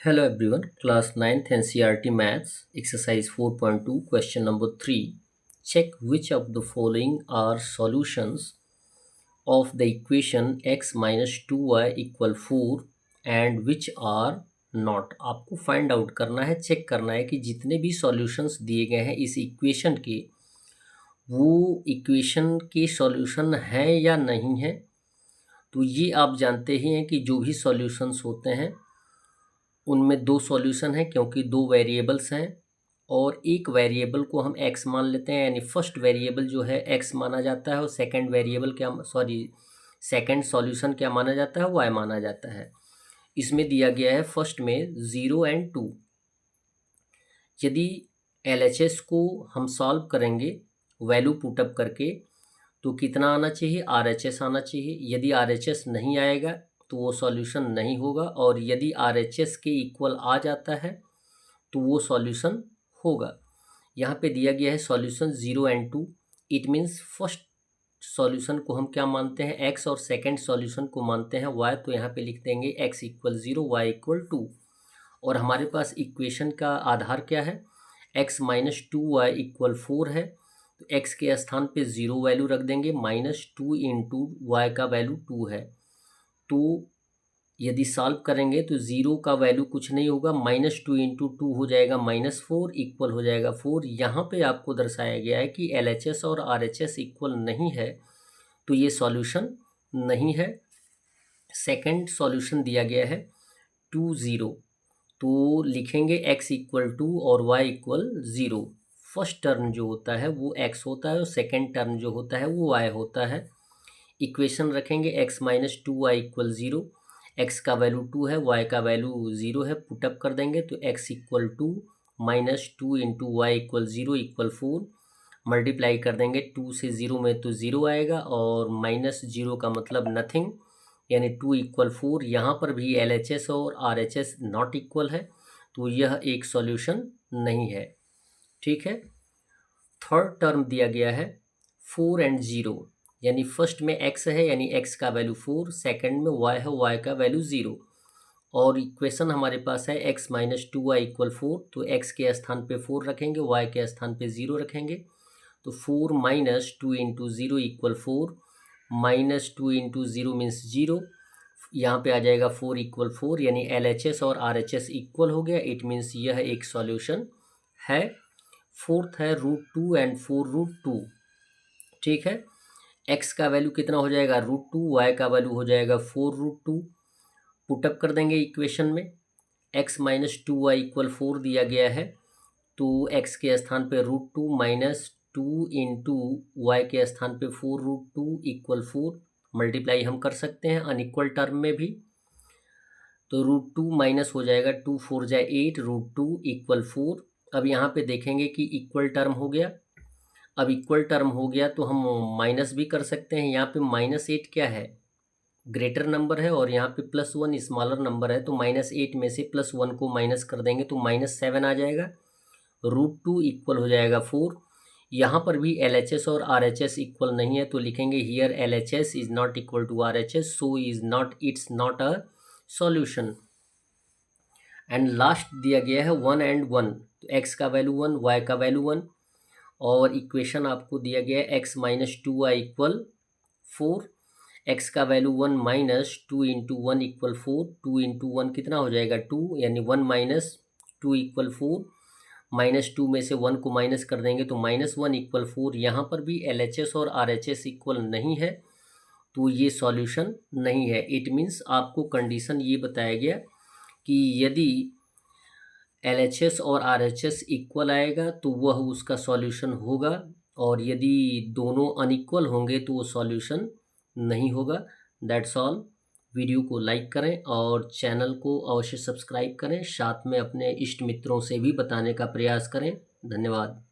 Hello everyone, class 9th NCERT Maths, exercise 4.2, question number 3. Check which of the following are solutions of the equation x minus 2y equal 4 and which are not. आपको find out करना है, check करना है कि जितने भी solutions दिए गए हैं इस इक्वेशन के, वो इक्वेशन के सॉल्यूशन हैं या नहीं है। तो ये आप जानते ही हैं कि जो भी सॉल्यूशंस होते हैं उनमें दो सॉल्यूशन हैं, क्योंकि दो वेरिएबल्स हैं और एक वेरिएबल को हम x मान लेते हैं, यानी फर्स्ट वेरिएबल जो है x माना जाता है और सेकंड वेरिएबल सेकंड सॉल्यूशन क्या माना जाता है, y माना जाता है। इसमें दिया गया है फर्स्ट में 0 एंड 2। यदि LHS को हम सॉल्व करेंगे वैल्यू पुटअप करके तो कितना आना चाहिए, RHS आना चाहिए। यदि RHS नहीं आएगा तो वो सॉल्यूशन नहीं होगा, और यदि RHS के इक्वल आ जाता है तो वो सॉल्यूशन होगा। यहाँ पे दिया गया है solution 0 and 2। It means first solution को हम क्या मानते हैं, x, और सेकंड सॉल्यूशन को मानते हैं y। तो यहाँ पे लिख देंगे x इक्वल 0, y इक्वल 2। और हमारे पास इक्वेशन का आधार क्या है, x माइनस 2y इक्वल 4 है। तो x के स्थान पे 0 वैल्यू रख देंगे, माइनस 2 इंटू वाई का वैल्यू 2 है। तो यदि सॉल्व करेंगे तो 0 का वैल्यू कुछ नहीं होगा, माइनस 2 इंटू 2 हो जाएगा -4, इक्वल हो जाएगा 4। यहाँ पे आपको दर्शाया गया है कि LHS और RHS इक्वल नहीं है, तो ये सॉल्यूशन नहीं है। सेकंड सॉल्यूशन दिया गया है 2 0, तो लिखेंगे x इक्वल 2 और y इक्वल 0। फर्स्ट टर्म जो होता है वो x होता है और सेकेंड टर्म जो होता है वो y होता है। इक्वेशन रखेंगे x minus 2y equal 0, x का वैल्यू 2 है, y का वैल्यू 0 है, पुटअप कर देंगे तो x equal 2 minus 2 into y equal 0 equal 4। Multiply कर देंगे 2 से 0 में तो 0 आएगा, और माइनस 0 का मतलब नथिंग, यानी 2 इक्वल 4। यहाँ पर भी LHS और RHS नॉट इक्वल है, तो यह एक सॉल्यूशन नहीं है। ठीक है। थर्ड टर्म दिया गया है 4 एंड 0, यानी फर्स्ट में x है यानी x का वैल्यू 4, सेकेंड में y है, y का वैल्यू 0। और इक्वेशन हमारे पास है x माइनस 2y इक्वल 4, तो x के स्थान पे 4 रखेंगे, y के स्थान पे 0 रखेंगे। तो 4 minus 2 into 0 equal 4, minus 2 into 0 means 0। यहाँ पे आ जाएगा 4 इक्वल 4, यानी LHS और RHS इक्वल हो गया। इट मीन्स यह एक सॉल्यूशन है। फोर्थ है √2 एंड 4√2। ठीक है। x का वैल्यू कितना हो जाएगा, √2, y का वैल्यू हो जाएगा 4√2। पुटअप कर देंगे इक्वेशन में, x माइनस 2y इक्वल 4 दिया गया है, तो x के स्थान पे √2 माइनस 2 इंटू वाई के स्थान पे 4√2 इक्वल 4। मल्टीप्लाई हम कर सकते हैं अनइक्वल टर्म में भी, तो √2 माइनस हो जाएगा, 2 4 जाए 8, √2 इक्वल 4। अब यहाँ पे देखेंगे कि इक्वल टर्म हो गया। अब इक्वल टर्म हो गया तो हम माइनस भी कर सकते हैं। यहाँ पे -8 क्या है, ग्रेटर नंबर है, और यहाँ पे +1 स्मॉलर नंबर है, तो -8 में से +1 को माइनस कर देंगे तो -7 आ जाएगा। √2 इक्वल हो जाएगा 4। यहाँ पर भी LHS और RHS इक्वल नहीं है, तो लिखेंगे here LHS is not equal to RHS, so it's not a solution. And last दिया गया है 1 एंड 1, तो x का वैल्यू 1, y का वैल्यू 1, और इक्वेशन आपको दिया गया है x minus 2y equal 4। x का value 1 minus 2 into 1 equal 4, 2 into 1 कितना हो जाएगा 2, यानी 1 माइनस 2 इक्वल 4। -2 में से 1 को माइनस कर देंगे तो -1 इक्वल 4। यहाँ पर भी LHS और RHS इक्वल नहीं है, तो ये सॉल्यूशन नहीं है। इट मीन्स आपको कंडीशन ये बताया गया कि यदि LHS और RHS इक्वल आएगा तो वह उसका सॉल्यूशन होगा, और यदि दोनों अनइक्वल होंगे तो वो सॉल्यूशन नहीं होगा। That's all. वीडियो को लाइक करें और चैनल को अवश्य सब्सक्राइब करें, साथ में अपने इष्ट मित्रों से भी बताने का प्रयास करें। धन्यवाद।